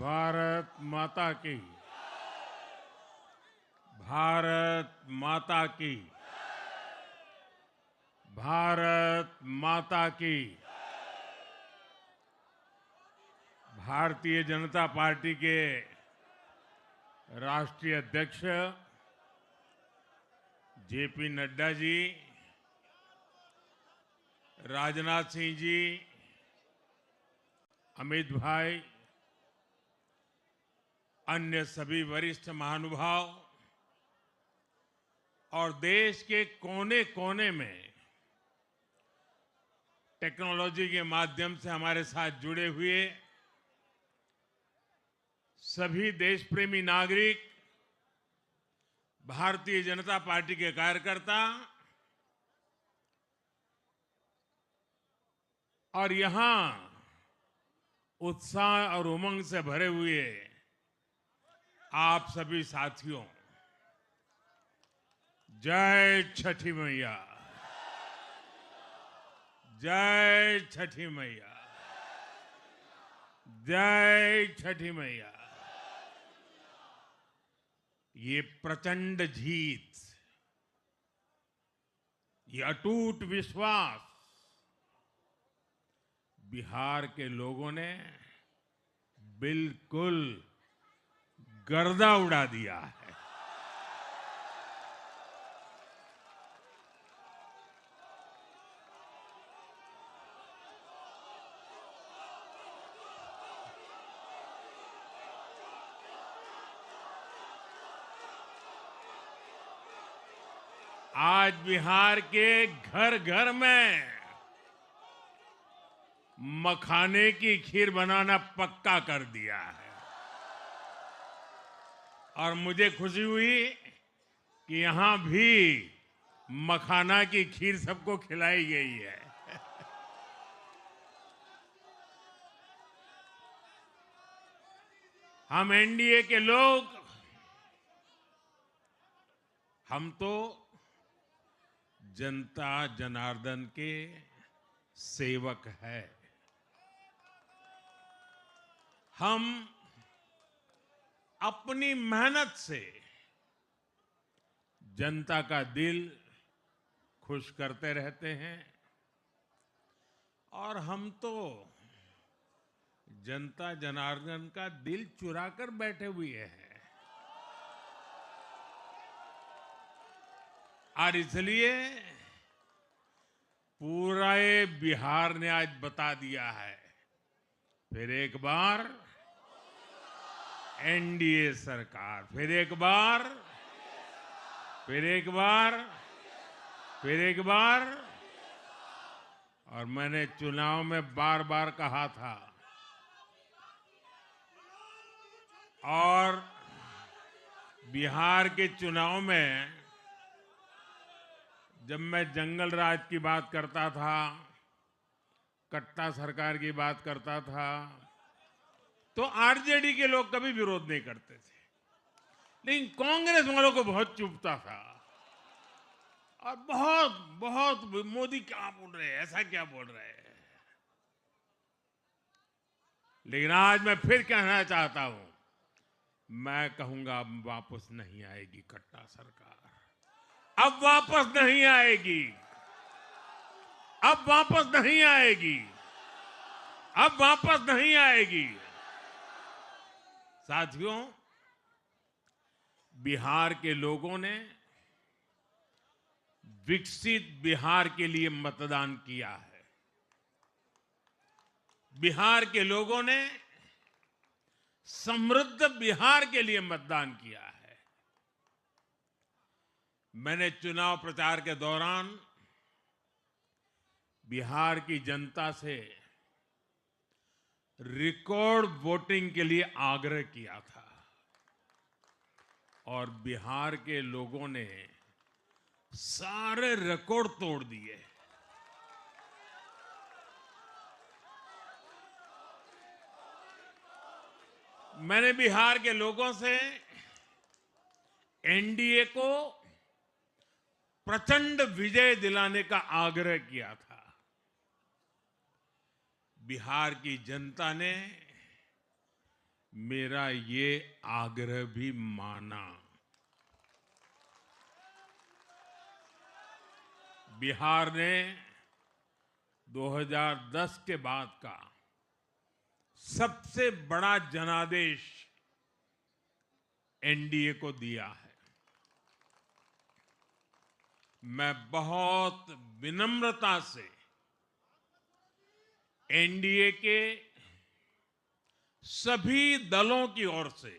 भारत माता की। भारत माता की। भारत माता की। भारतीय जनता पार्टी के राष्ट्रीय अध्यक्ष जेपी नड्डा जी, राजनाथ सिंह जी, अमित भाई, अन्य सभी वरिष्ठ महानुभाव और देश के कोने कोने में टेक्नोलॉजी के माध्यम से हमारे साथ जुड़े हुए सभी देशप्रेमी नागरिक, भारतीय जनता पार्टी के कार्यकर्ता और यहां उत्साह और उमंग से भरे हुए आप सभी साथियों, जय छठी मैया। जय छठी मैया। जय छठी मैया। ये प्रचंड जीत, ये अटूट विश्वास बिहार के लोगों ने बिल्कुल गर्दा उड़ा दिया है। आज बिहार के घर घर में मखाने की खीर बनाना पक्का कर दिया है और मुझे खुशी हुई कि यहां भी मखाना की खीर सबको खिलाई गई है। हम एनडीए के लोग, हम तो जनता जनार्दन के सेवक है। हम अपनी मेहनत से जनता का दिल खुश करते रहते हैं और हम तो जनता जनार्दन का दिल चुरा कर बैठे हुए हैं। और इसलिए पूरा ये बिहार ने आज बता दिया है, फिर एक बार एनडीए सरकार, फिर एक बार, फिर एक बार, फिर एक बार। और मैंने चुनाव में बार बार कहा था और बिहार के चुनाव में जब मैं जंगल राज की बात करता था, कट्टा सरकार की बात करता था, तो आरजेडी के लोग कभी विरोध नहीं करते थे, लेकिन कांग्रेस वालों को बहुत चुभता था और बहुत बहुत मोदी क्या बोल रहे हैं, ऐसा क्या बोल रहे हैं। लेकिन आज मैं फिर कहना चाहता हूं, मैं कहूंगा अब वापस नहीं आएगी कट्टा सरकार, अब वापस नहीं आएगी, अब वापस नहीं आएगी, अब वापस नहीं आएगी। साथियों, बिहार के लोगों ने विकसित बिहार के लिए मतदान किया है। बिहार के लोगों ने समृद्ध बिहार के लिए मतदान किया है। मैंने चुनाव प्रचार के दौरान बिहार की जनता से रिकॉर्ड वोटिंग के लिए आग्रह किया था और बिहार के लोगों ने सारे रिकॉर्ड तोड़ दिए। मैंने बिहार के लोगों से एनडीए को प्रचंड विजय दिलाने का आग्रह किया था। बिहार की जनता ने मेरा ये आग्रह भी माना। बिहार ने 2010 के बाद का सबसे बड़ा जनादेश एनडीए को दिया है। मैं बहुत विनम्रता से एनडीए के सभी दलों की ओर से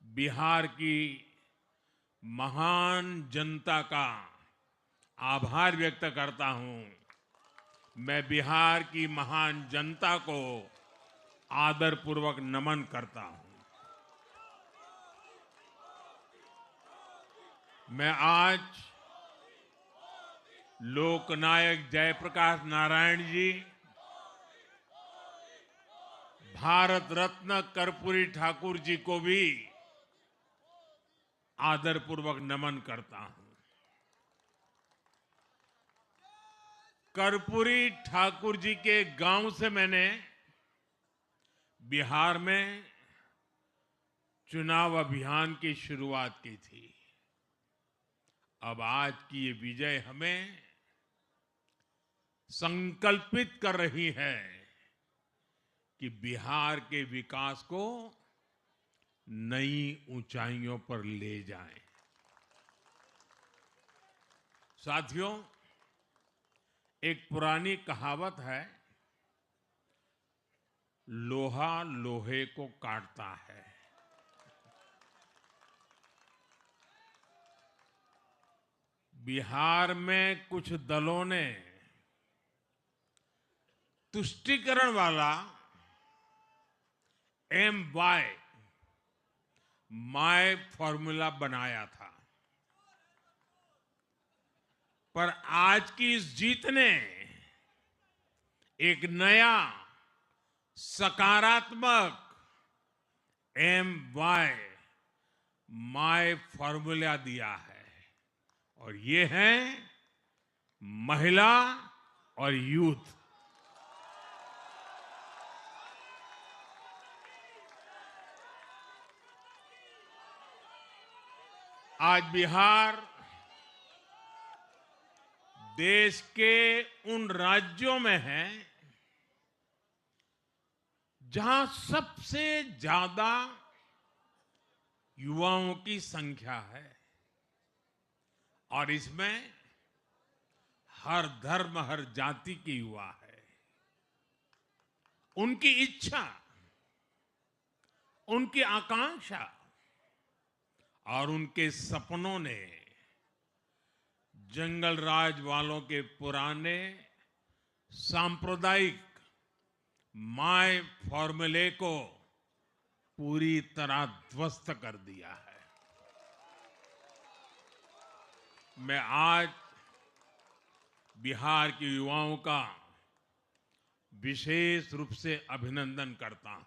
बिहार की महान जनता का आभार व्यक्त करता हूं। मैं बिहार की महान जनता को आदरपूर्वक नमन करता हूं। मैं आज लोकनायक जयप्रकाश नारायण जी, भारत रत्न कर्पूरी ठाकुर जी को भी आदरपूर्वक नमन करता हूं। कर्पूरी ठाकुर जी के गांव से मैंने बिहार में चुनाव अभियान की शुरुआत की थी। अब आज की ये विजय हमें संकल्पित कर रही है कि बिहार के विकास को नई ऊंचाइयों पर ले जाएं। साथियों, एक पुरानी कहावत है, लोहा लोहे को काटता है। बिहार में कुछ दलों ने तुष्टीकरण वाला MY माय फॉर्मूला बनाया था, पर आज की इस जीत ने एक नया सकारात्मक MY माय फॉर्मूला दिया है, और ये है महिला और यूथ। आज बिहार देश के उन राज्यों में है जहां सबसे ज्यादा युवाओं की संख्या है, और इसमें हर धर्म हर जाति के युवा है। उनकी इच्छा, उनकी आकांक्षा और उनके सपनों ने जंगल राज वालों के पुराने सांप्रदायिक माय फॉर्मूले को पूरी तरह ध्वस्त कर दिया है। मैं आज बिहार के युवाओं का विशेष रूप से अभिनंदन करता हूं।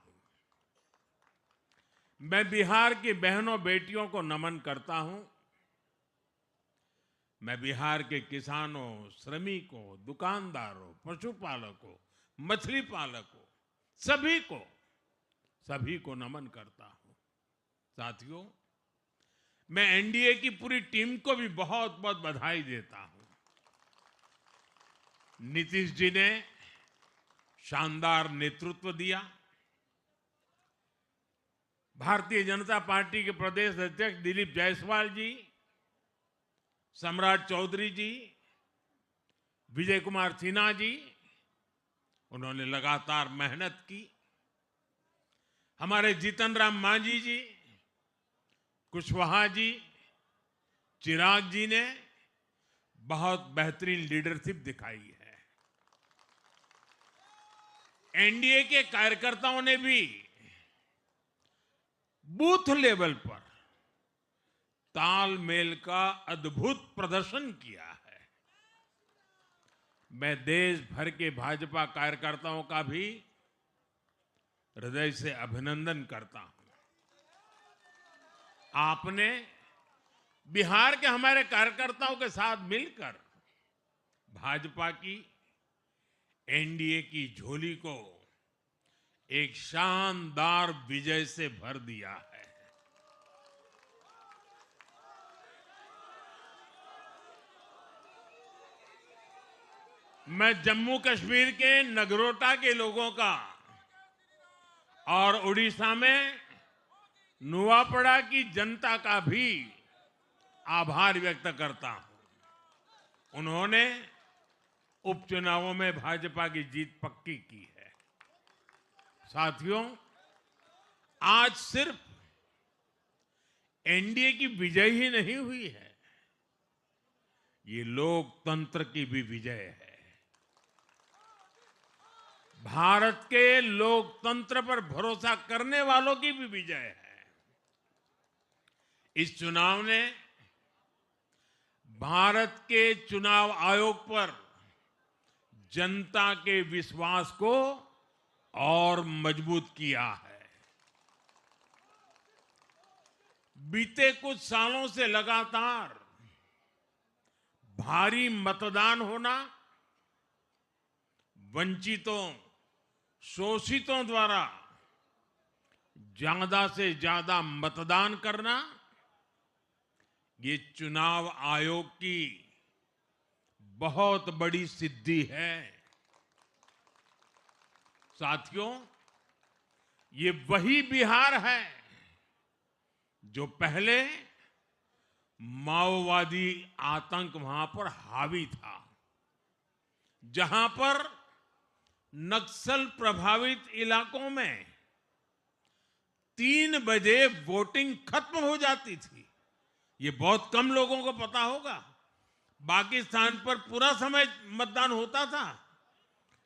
मैं बिहार की बहनों बेटियों को नमन करता हूं। मैं बिहार के किसानों, श्रमिकों, दुकानदारों, पशुपालकों, मछली पालकों, सभी को नमन करता हूं। साथियों, मैं एनडीए की पूरी टीम को भी बहुत बहुत बधाई देता हूं। नीतीश जी ने शानदार नेतृत्व दिया। भारतीय जनता पार्टी के प्रदेश अध्यक्ष दिलीप जायसवाल जी, सम्राट चौधरी जी, विजय कुमार सिन्हा जी, उन्होंने लगातार मेहनत की। हमारे जीतन राम मांझी जी, कुशवाहा जी, चिराग जी ने बहुत बेहतरीन लीडरशिप दिखाई है। एनडीए के कार्यकर्ताओं ने भी बूथ लेवल पर तालमेल का अद्भुत प्रदर्शन किया है। मैं देश भर के भाजपा कार्यकर्ताओं का भी हृदय से अभिनंदन करता हूं। आपने बिहार के हमारे कार्यकर्ताओं के साथ मिलकर भाजपा की एनडीए की झोली को एक शानदार विजय से भर दिया है। मैं जम्मू कश्मीर के नगरोटा के लोगों का और उड़ीसा में नुआपड़ा की जनता का भी आभार व्यक्त करता हूं। उन्होंने उपचुनावों में भाजपा की जीत पक्की की है। साथियों, आज सिर्फ एनडीए की विजय ही नहीं हुई है, ये लोकतंत्र की भी विजय है। भारत के लोकतंत्र पर भरोसा करने वालों की भी विजय है। इस चुनाव ने भारत के चुनाव आयोग पर जनता के विश्वास को और मजबूत किया है। बीते कुछ सालों से लगातार भारी मतदान होना, वंचितों, शोषितों द्वारा ज्यादा से ज्यादा मतदान करना, ये चुनाव आयोग की बहुत बड़ी सिद्धि है। साथियों, ये वही बिहार है जो पहले माओवादी आतंक वहां पर हावी था, जहां पर नक्सल प्रभावित इलाकों में 3 बजे वोटिंग खत्म हो जाती थी। ये बहुत कम लोगों को पता होगा। बाकी स्थान पर पूरा समय मतदान होता था,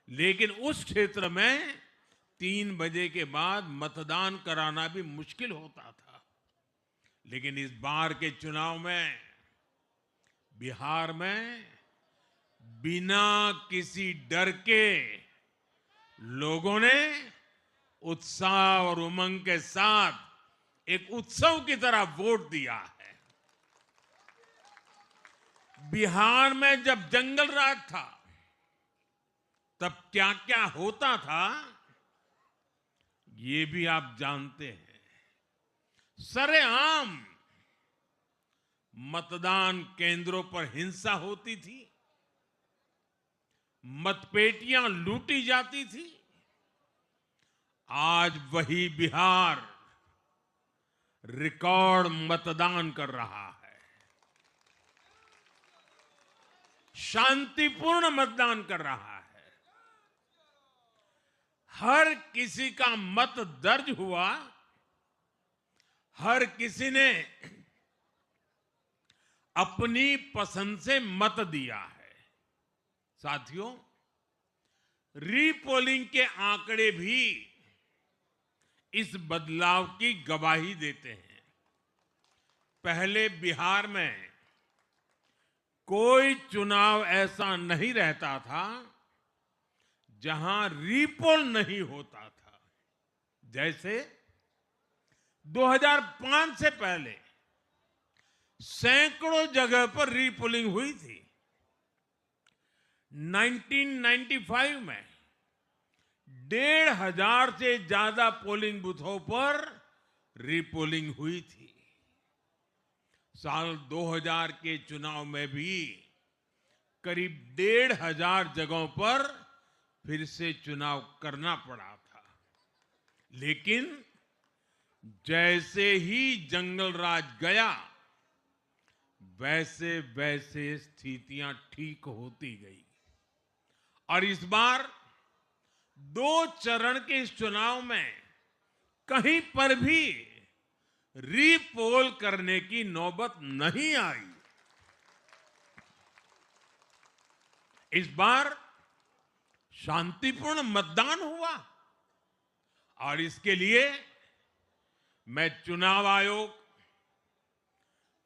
लेकिन उस क्षेत्र में 3 बजे के बाद मतदान कराना भी मुश्किल होता था। लेकिन इस बार के चुनाव में बिहार में बिना किसी डर के लोगों ने उत्साह और उमंग के साथ एक उत्सव की तरह वोट दिया है। बिहार में जब जंगल राज था, तब क्या क्या होता था, ये भी आप जानते हैं। सरेआम मतदान केंद्रों पर हिंसा होती थी, मतपेटियां लूटी जाती थी। आज वही बिहार रिकॉर्ड मतदान कर रहा है, शांतिपूर्ण मतदान कर रहा है। हर किसी का मत दर्ज हुआ, हर किसी ने अपनी पसंद से मत दिया है। साथियों, रीपोलिंग के आंकड़े भी इस बदलाव की गवाही देते हैं। पहले बिहार में कोई चुनाव ऐसा नहीं रहता था जहां रीपोल नहीं होता था। जैसे 2005 से पहले सैकड़ों जगह पर रीपोलिंग हुई थी। 1995 में 1,500 से ज्यादा पोलिंग बूथों पर रीपोलिंग हुई थी। साल 2000 के चुनाव में भी करीब 1,500 जगहों पर फिर से चुनाव करना पड़ा था। लेकिन जैसे ही जंगल राज गया, वैसे वैसे स्थितियां ठीक होती गई और इस बार 2 चरण के इस चुनाव में कहीं पर भी रीपोल करने की नौबत नहीं आई। इस बार शांतिपूर्ण मतदान हुआ और इसके लिए मैं चुनाव आयोग,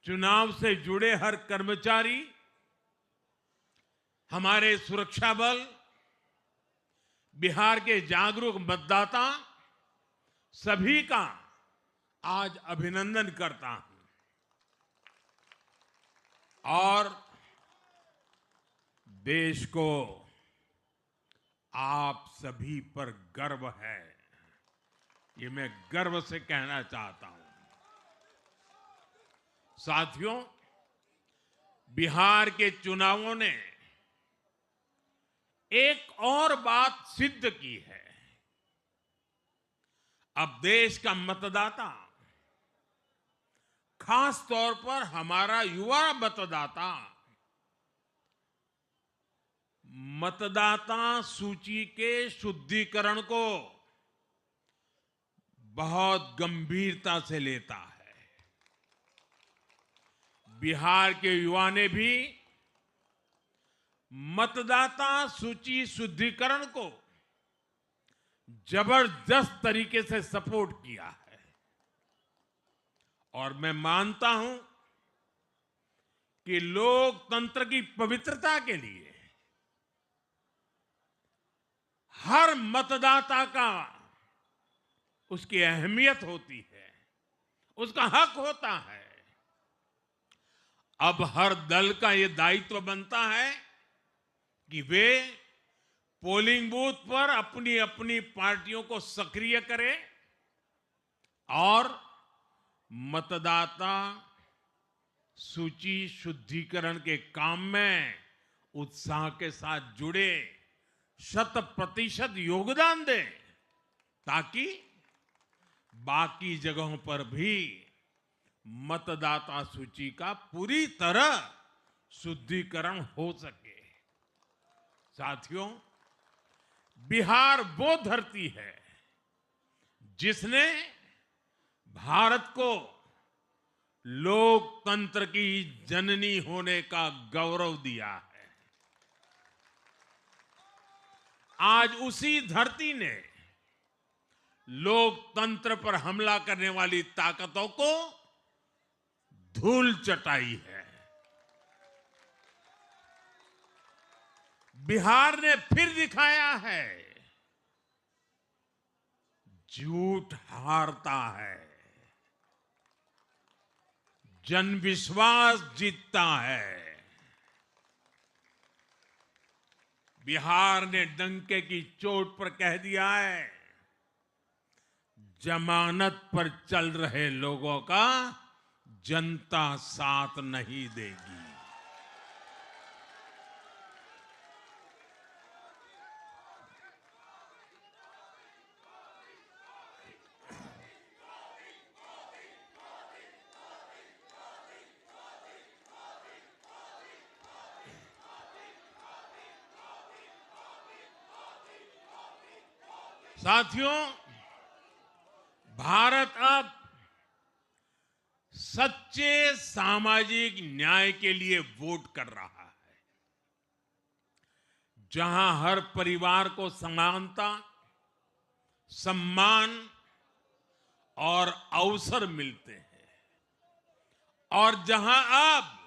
चुनाव से जुड़े हर कर्मचारी, हमारे सुरक्षा बल, बिहार के जागरूक मतदाता, सभी का आज अभिनंदन करता हूं और देश को आप सभी पर गर्व है। ये मैं गर्व से कहना चाहता हूं। साथियों, बिहार के चुनावों ने एक और बात सिद्ध की है। अब देश का मतदाता, खास तौर पर हमारा युवा मतदाता, मतदाता सूची के शुद्धिकरण को बहुत गंभीरता से लेता है। बिहार के युवा ने भी मतदाता सूची शुद्धिकरण को जबरदस्त तरीके से सपोर्ट किया है और मैं मानता हूं कि लोकतंत्र की पवित्रता के लिए हर मतदाता का उसकी अहमियत होती है, उसका हक होता है। अब हर दल का यह दायित्व बनता है कि वे पोलिंग बूथ पर अपनी अपनी पार्टियों को सक्रिय करें और मतदाता सूची शुद्धिकरण के काम में उत्साह के साथ जुड़े, 100% योगदान दें, ताकि बाकी जगहों पर भी मतदाता सूची का पूरी तरह शुद्धिकरण हो सके। साथियों, बिहार वो धरती है जिसने भारत को लोकतंत्र की जननी होने का गौरव दिया है। आज उसी धरती ने लोकतंत्र पर हमला करने वाली ताकतों को धूल चटाई है। बिहार ने फिर दिखाया है, झूठ हारता है, जनविश्वास जीतता है। बिहार ने डंके की चोट पर कह दिया है, जमानत पर चल रहे लोगों का जनता साथ नहीं देगी। साथियों, भारत अब सच्चे सामाजिक न्याय के लिए वोट कर रहा है, जहां हर परिवार को समानता, सम्मान और अवसर मिलते हैं और जहां अब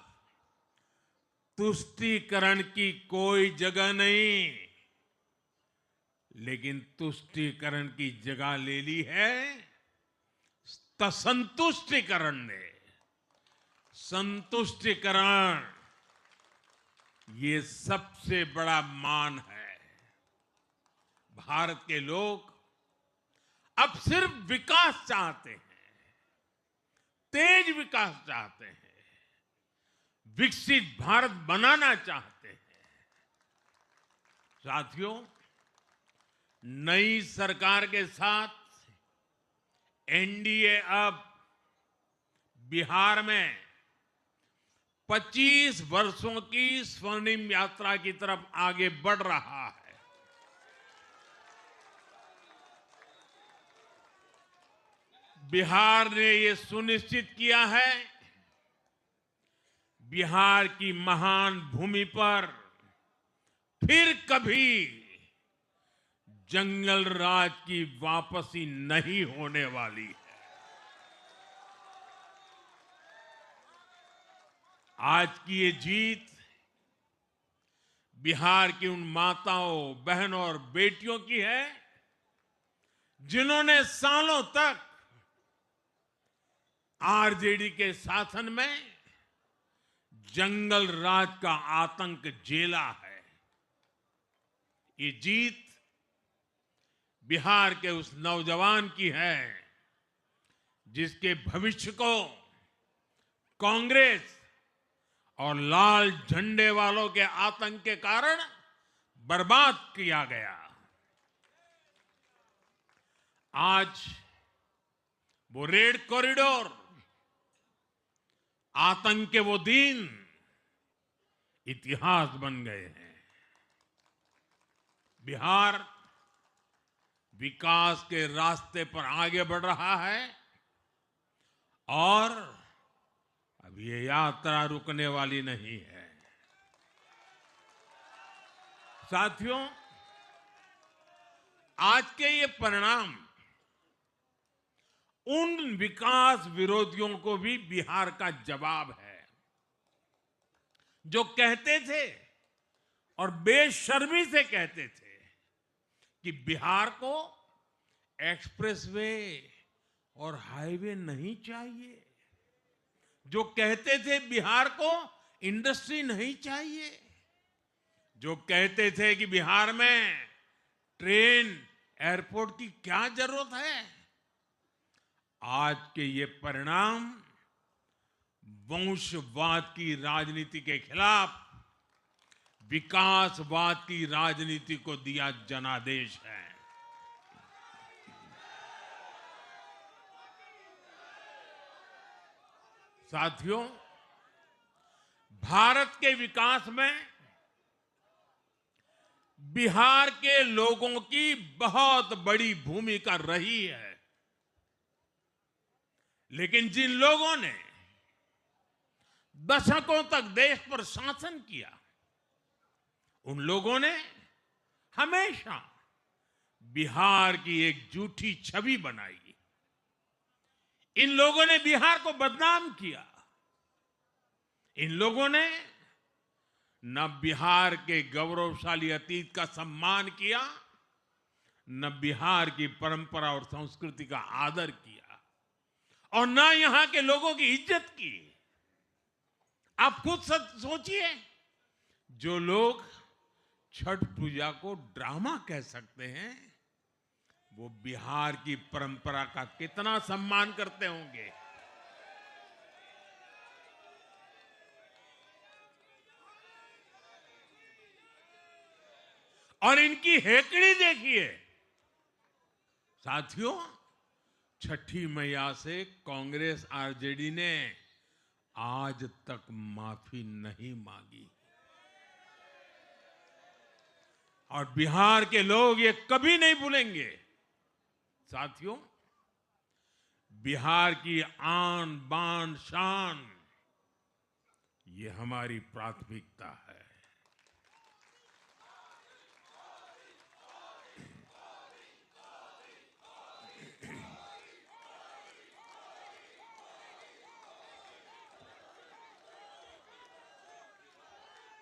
तुष्टीकरण की कोई जगह नहीं, लेकिन तुष्टीकरण की जगह ले ली है संतुष्टीकरण ने। संतुष्टीकरण ये सबसे बड़ा मान है। भारत के लोग अब सिर्फ विकास चाहते हैं, तेज विकास चाहते हैं, विकसित भारत बनाना चाहते हैं। साथियों, नई सरकार के साथ एनडीए अब बिहार में 25 वर्षों की स्वर्णिम यात्रा की तरफ आगे बढ़ रहा है। बिहार ने ये सुनिश्चित किया है, बिहार की महान भूमि पर फिर कभी जंगल राज की वापसी नहीं होने वाली है। आज की ये जीत बिहार की उन माताओं, बहनों और बेटियों की है जिन्होंने सालों तक आरजेडी के शासन में जंगल राज का आतंक झेला है। ये जीत बिहार के उस नौजवान की है जिसके भविष्य को कांग्रेस और लाल झंडे वालों के आतंक के कारण बर्बाद किया गया। आज वो रेड कॉरिडोर, आतंक के वो दिन इतिहास बन गए हैं। बिहार विकास के रास्ते पर आगे बढ़ रहा है और अब ये यात्रा रुकने वाली नहीं है। साथियों, आज के ये परिणाम उन विकास विरोधियों को भी बिहार का जवाब है जो कहते थे और बेशर्मी से कहते थे कि बिहार को एक्सप्रेसवे और हाईवे नहीं चाहिए, जो कहते थे बिहार को इंडस्ट्री नहीं चाहिए, जो कहते थे कि बिहार में ट्रेन एयरपोर्ट की क्या जरूरत है। आज के ये परिणाम वंशवाद की राजनीति के खिलाफ विकासवाद की राजनीति को दिया जनादेश है। साथियों, भारत के विकास में बिहार के लोगों की बहुत बड़ी भूमिका रही है, लेकिन जिन लोगों ने दशकों तक देश पर शासन किया, उन लोगों ने हमेशा बिहार की एक झूठी छवि बनाई। इन लोगों ने बिहार को बदनाम किया। इन लोगों ने न बिहार के गौरवशाली अतीत का सम्मान किया, न बिहार की परंपरा और संस्कृति का आदर किया, और न यहां के लोगों की इज्जत की। आप खुद सोचिए, जो लोग छठ पूजा को ड्रामा कह सकते हैं, वो बिहार की परंपरा का कितना सम्मान करते होंगे। और इनकी हेकड़ी देखिए। साथियों, छठी मैया से कांग्रेस आरजेडी ने आज तक माफी नहीं मांगी, और बिहार के लोग ये कभी नहीं भूलेंगे। साथियों, बिहार की आन बान शान, ये हमारी प्राथमिकता है।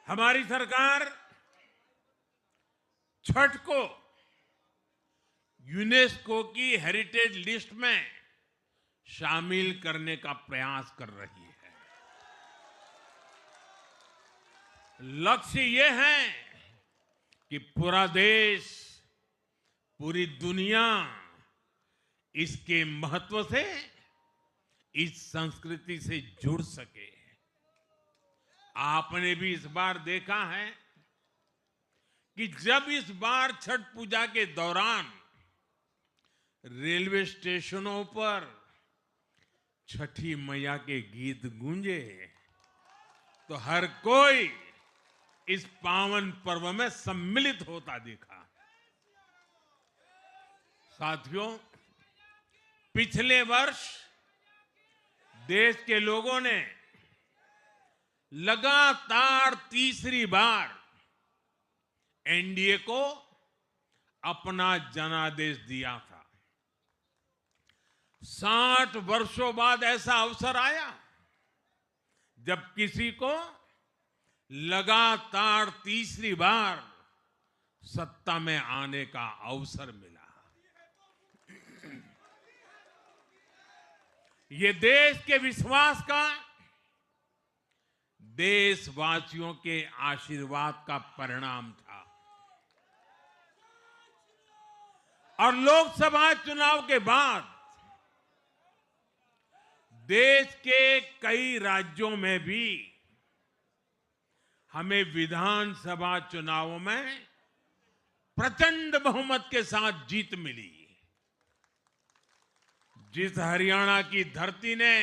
हमारी सरकार छठ को यूनेस्को की हेरिटेज लिस्ट में शामिल करने का प्रयास कर रही है। लक्ष्य ये है कि पूरा देश, पूरी दुनिया इसके महत्व से, इस संस्कृति से जुड़ सके। आपने भी इस बार देखा है कि जब इस बार छठ पूजा के दौरान रेलवे स्टेशनों पर छठी मैया के गीत गूंजे, तो हर कोई इस पावन पर्व में सम्मिलित होता दिखा। साथियों, पिछले वर्ष देश के लोगों ने लगातार तीसरी बार एनडीए को अपना जनादेश दिया था। 60 वर्षों बाद ऐसा अवसर आया जब किसी को लगातार तीसरी बार सत्ता में आने का अवसर मिला। ये देश के विश्वास का, देशवासियों के आशीर्वाद का परिणाम था। और लोकसभा चुनाव के बाद देश के कई राज्यों में भी हमें विधानसभा चुनावों में प्रचंड बहुमत के साथ जीत मिली। जिस हरियाणा की धरती ने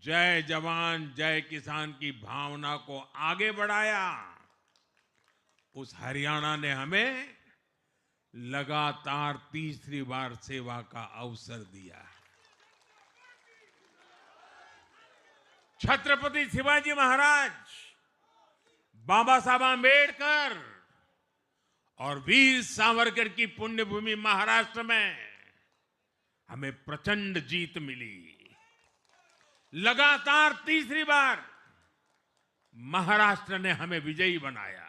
जय जवान जय किसान की भावना को आगे बढ़ाया, उस हरियाणा ने हमें लगातार तीसरी बार सेवा का अवसर दिया। छत्रपति शिवाजी महाराज, बाबा साहब आंबेडकर और वीर सावरकर की पुण्यभूमि महाराष्ट्र में हमें प्रचंड जीत मिली। लगातार तीसरी बार महाराष्ट्र ने हमें विजयी बनाया।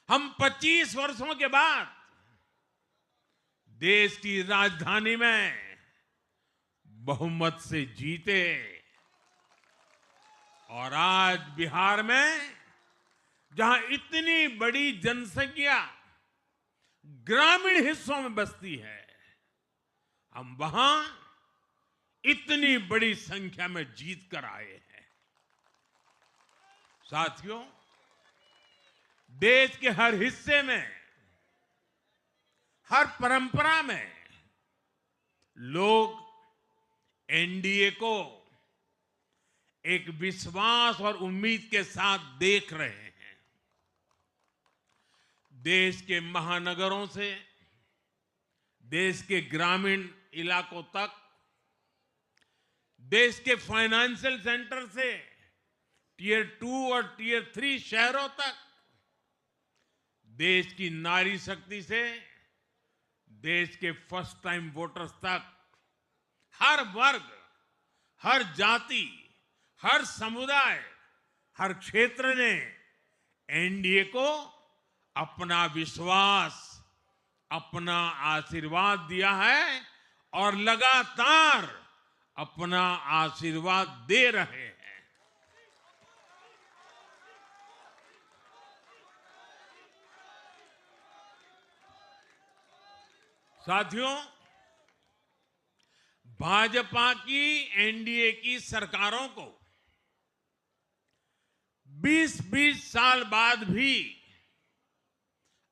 हम 25 वर्षों के बाद देश की राजधानी में बहुमत से जीते और आज बिहार में जहां इतनी बड़ी जनसंख्या ग्रामीण हिस्सों में बसती है, हम वहां इतनी बड़ी संख्या में जीत कर आए हैं। साथियों, देश के हर हिस्से में, हर परंपरा में लोग एनडीए को एक विश्वास और उम्मीद के साथ देख रहे हैं। देश के महानगरों से देश के ग्रामीण इलाकों तक, देश के फाइनेंशियल सेंटर से टियर 2 और टियर 3 शहरों तक, देश की नारी शक्ति से देश के फर्स्ट टाइम वोटर्स तक, हर वर्ग, हर जाति, हर समुदाय, हर क्षेत्र ने एनडीए को अपना विश्वास, अपना आशीर्वाद दिया है और लगातार अपना आशीर्वाद दे रहे हैं। साथियों, भाजपा की एनडीए की सरकारों को 20-20 साल बाद भी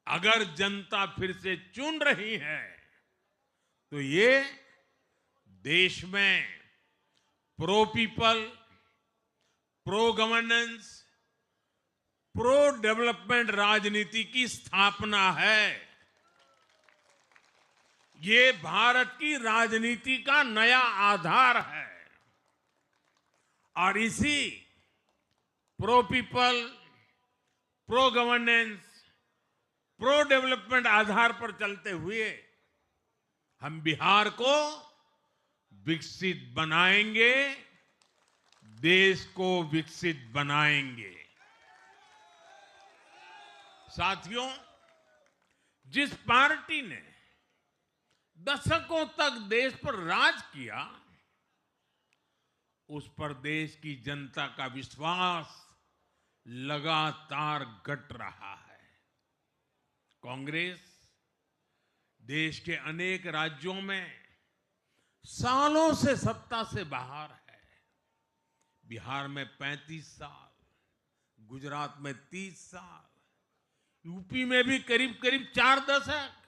अगर जनता फिर से चुन रही है तो ये देश में pro people, pro governance, pro development राजनीति की स्थापना है। ये भारत की राजनीति का नया आधार है और इसी pro people, pro governance, pro development आधार पर चलते हुए हम बिहार को विकसित बनाएंगे, देश को विकसित बनाएंगे। साथियों, जिस पार्टी ने दशकों तक देश पर राज किया, उस पर देश की जनता का विश्वास लगातार घट रहा है। कांग्रेस देश के अनेक राज्यों में सालों से सत्ता से बाहर है। बिहार में 35 साल, गुजरात में 30 साल, यूपी में भी करीब करीब 4 दशक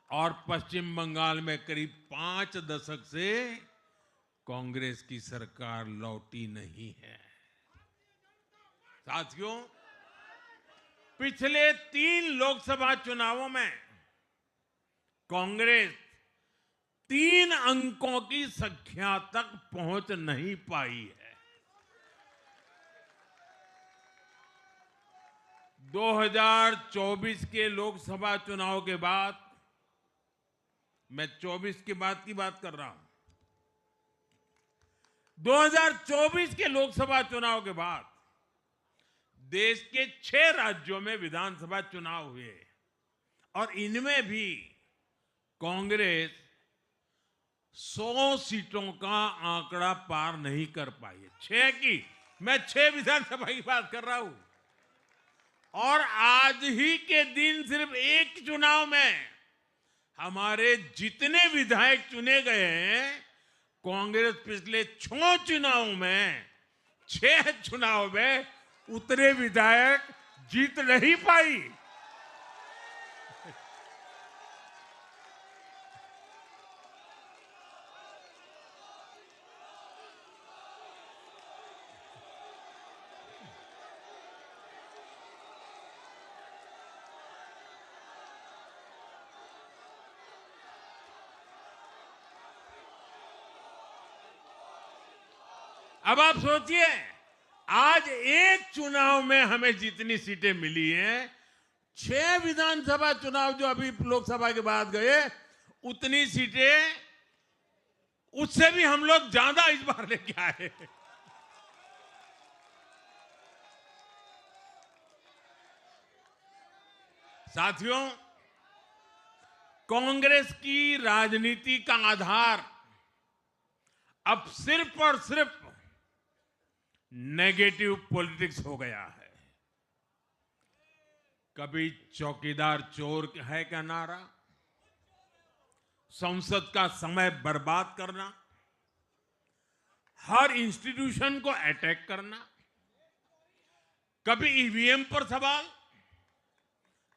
और पश्चिम बंगाल में करीब 5 दशक से कांग्रेस की सरकार लौटी नहीं है। साथियों, पिछले 3 लोकसभा चुनावों में कांग्रेस 3 अंकों की संख्या तक पहुंच नहीं पाई है। 2024 के लोकसभा चुनाव के बाद, मैं 24 के बाद की बात कर रहा हूं, 2024 के लोकसभा चुनाव के बाद देश के 6 राज्यों में विधानसभा चुनाव हुए और इनमें भी कांग्रेस 100 सीटों का आंकड़ा पार नहीं कर पाई है। 6 की, मैं 6 विधानसभा की बात कर रहा हूं। और आज ही के दिन सिर्फ एक चुनाव में हमारे जितने विधायक चुने गए हैं, कांग्रेस पिछले 6 चुनावों में 6 चुनाव में उतने विधायक जीत नहीं पाई। अब आप सोचिए, आज एक चुनाव में हमें जितनी सीटें मिली हैं, 6 विधानसभा चुनाव जो अभी लोकसभा के बाद गए, उतनी सीटें उससे भी हम लोग ज्यादा इस बार लेके आए। साथियों, कांग्रेस की राजनीति का आधार अब सिर्फ और सिर्फ नेगेटिव पॉलिटिक्स हो गया है। कभी चौकीदार चोर है का नारा, संसद का समय बर्बाद करना, हर इंस्टीट्यूशन को अटैक करना, कभी ईवीएम पर सवाल,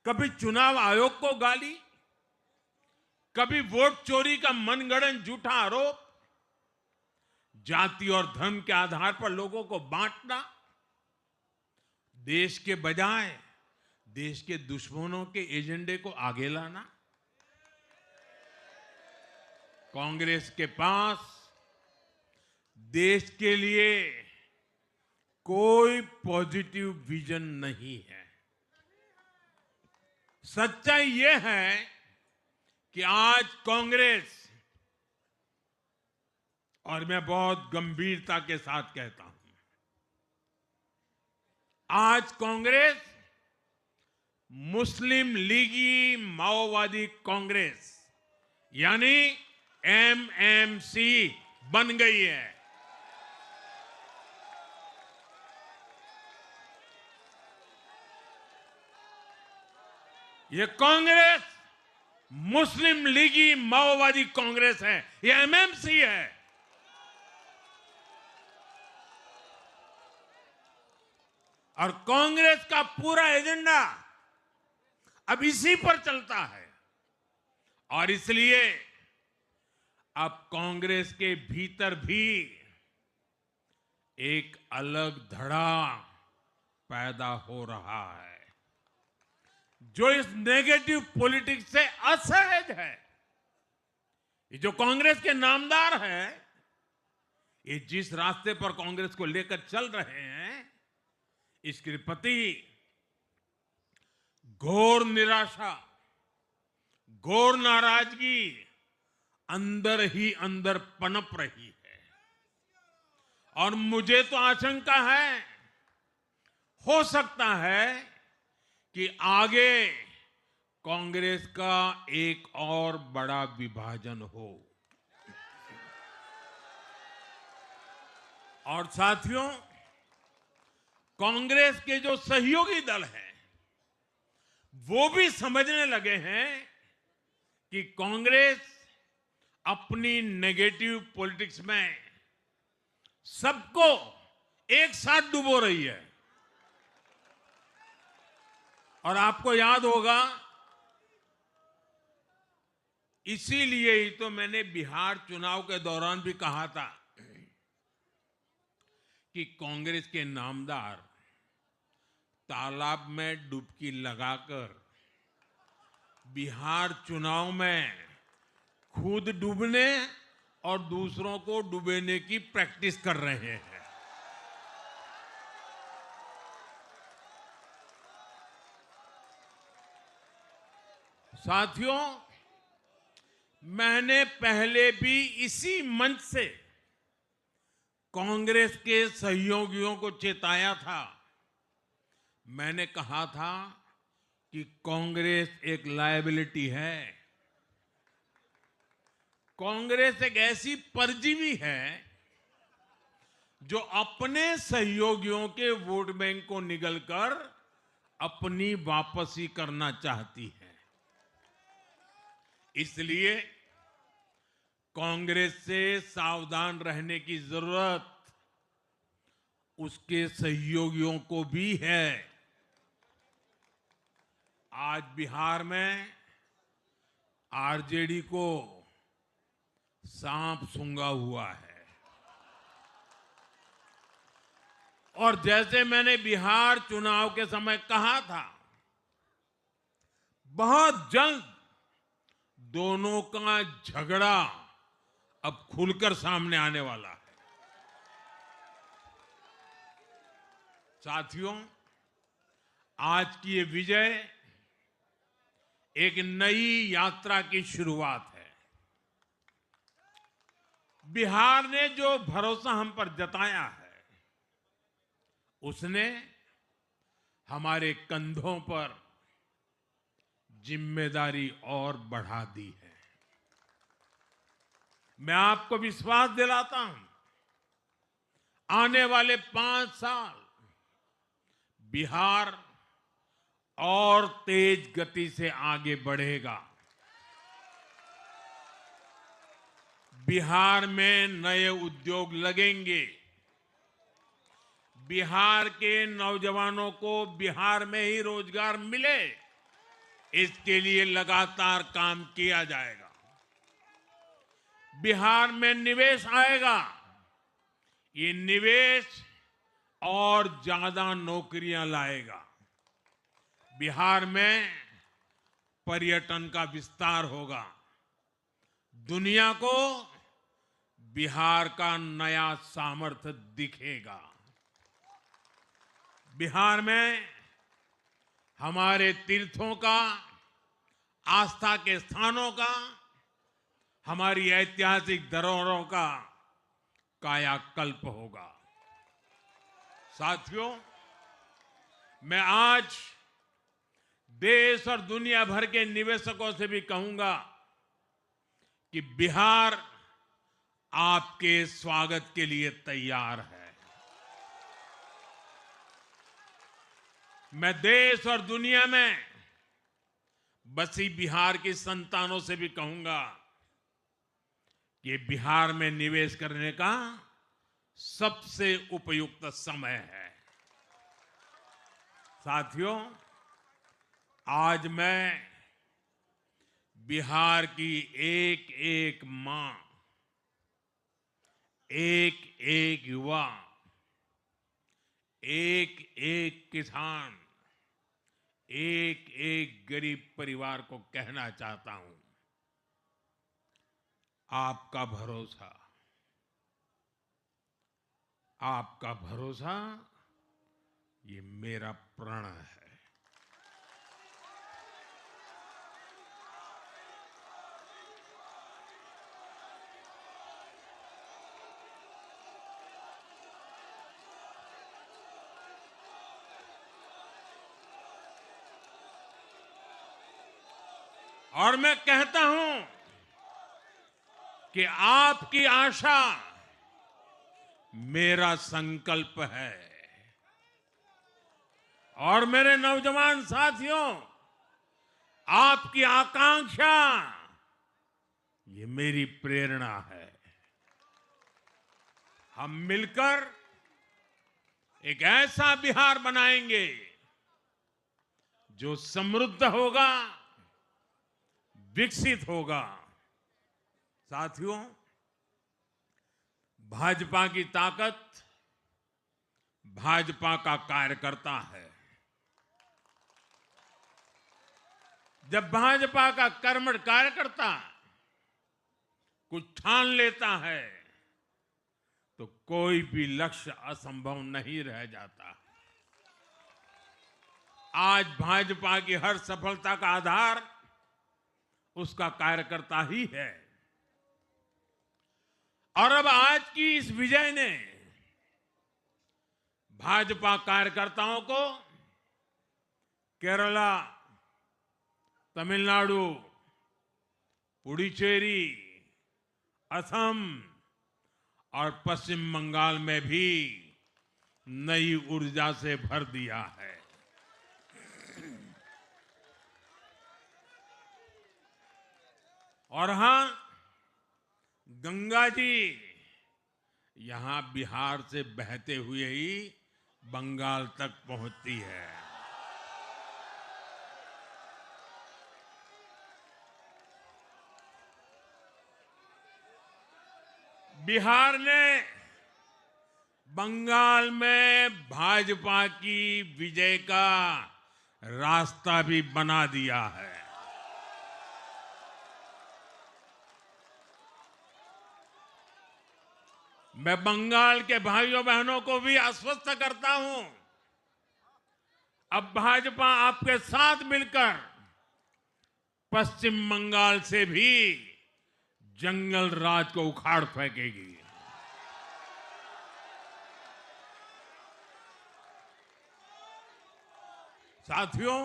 कभी चुनाव आयोग को गाली, कभी वोट चोरी का मनगढ़ंत झूठा आरोप, जाति और धर्म के आधार पर लोगों को बांटना, देश के बजाय देश के दुश्मनों के एजेंडे को आगे लाना। कांग्रेस के पास देश के लिए कोई पॉजिटिव विजन नहीं है। सच्चाई यह है कि आज कांग्रेस, और मैं बहुत गंभीरता के साथ कहता हूं, आज कांग्रेस मुस्लिम लीगी माओवादी कांग्रेस यानी एमएमसी बन गई है। ये कांग्रेस मुस्लिम लीगी माओवादी कांग्रेस है, ये एमएमसी है। और कांग्रेस का पूरा एजेंडा अब इसी पर चलता है। और इसलिए अब कांग्रेस के भीतर भी एक अलग धड़ा पैदा हो रहा है, जो इस नेगेटिव पॉलिटिक्स से असहज है। ये जो कांग्रेस के नामदार हैं, ये जिस रास्ते पर कांग्रेस को लेकर चल रहे हैं, इसके प्रति घोर निराशा, घोर नाराजगी अंदर ही अंदर पनप रही है। और मुझे तो आशंका है, हो सकता है कि आगे कांग्रेस का एक और बड़ा विभाजन हो। और साथियों, कांग्रेस के जो सहयोगी दल हैं, वो भी समझने लगे हैं कि कांग्रेस अपनी नेगेटिव पॉलिटिक्स में सबको एक साथ डुबो रही है। और आपको याद होगा, इसीलिए ही तो मैंने बिहार चुनाव के दौरान भी कहा था कि कांग्रेस के नामदार तालाब में डुबकी लगाकर बिहार चुनाव में खुद डूबने और दूसरों को डुबेने की प्रैक्टिस कर रहे हैं। साथियों, मैंने पहले भी इसी मंच से कांग्रेस के सहयोगियों को चेताया था। मैंने कहा था कि कांग्रेस एक लायबिलिटी है, कांग्रेस एक ऐसी परजीवी है जो अपने सहयोगियों के वोट बैंक को निगलकर अपनी वापसी करना चाहती है। इसलिए कांग्रेस से सावधान रहने की जरूरत उसके सहयोगियों को भी है। आज बिहार में आरजेडी को सांप सूंघा हुआ है और जैसे मैंने बिहार चुनाव के समय कहा था, बहुत जल्द दोनों का झगड़ा अब खुलकर सामने आने वाला है। साथियों, आज की ये विजय एक नई यात्रा की शुरुआत है। बिहार ने जो भरोसा हम पर जताया है, उसने हमारे कंधों पर जिम्मेदारी और बढ़ा दी है। मैं आपको विश्वास दिलाता हूं, आने वाले 5 साल बिहार और तेज गति से आगे बढ़ेगा। बिहार में नए उद्योग लगेंगे। बिहार के नौजवानों को बिहार में ही रोजगार मिले, इसके लिए लगातार काम किया जाएगा। बिहार में निवेश आएगा। ये निवेश और ज्यादा नौकरियां लाएगा। बिहार में पर्यटन का विस्तार होगा। दुनिया को बिहार का नया सामर्थ्य दिखेगा। बिहार में हमारे तीर्थों का, आस्था के स्थानों का, हमारी ऐतिहासिक धरोहरों का कायाकल्प होगा। साथियों, मैं आज देश और दुनिया भर के निवेशकों से भी कहूंगा कि बिहार आपके स्वागत के लिए तैयार है। मैं देश और दुनिया में बसी बिहार की संतानों से भी कहूंगा कि बिहार में निवेश करने का सबसे उपयुक्त समय है। साथियों, आज मैं बिहार की एक एक मां, एक एक युवा, एक एक किसान, एक एक गरीब परिवार को कहना चाहता हूं, आपका भरोसा, आपका भरोसा ये मेरा प्रण है। और मैं कहता हूं कि आपकी आशा मेरा संकल्प है। और मेरे नौजवान साथियों, आपकी आकांक्षा ये मेरी प्रेरणा है। हम मिलकर एक ऐसा बिहार बनाएंगे जो समृद्ध होगा, विकसित होगा। साथियों, भाजपा की ताकत भाजपा का कार्यकर्ता है। जब भाजपा का कर्मठ कार्यकर्ता कुछ ठान लेता है तो कोई भी लक्ष्य असंभव नहीं रह जाता। आज भाजपा की हर सफलता का आधार उसका कार्यकर्ता ही है। और अब आज की इस विजय ने भाजपा कार्यकर्ताओं को केरला, तमिलनाडु, पुडुचेरी, असम और पश्चिम बंगाल में भी नई ऊर्जा से भर दिया है। और हां, गंगा जी यहां बिहार से बहते हुए ही बंगाल तक पहुंचती है। बिहार ने बंगाल में भाजपा की विजय का रास्ता भी बना दिया है। मैं बंगाल के भाइयों बहनों को भी आश्वस्त करता हूं, अब भाजपा आपके साथ मिलकर पश्चिम बंगाल से भी जंगल राज को उखाड़ फेंकेगी। साथियों,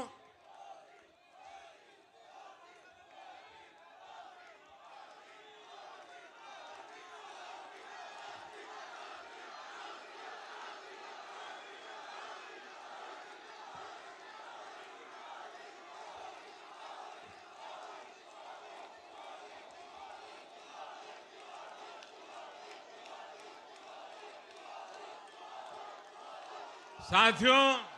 साथियों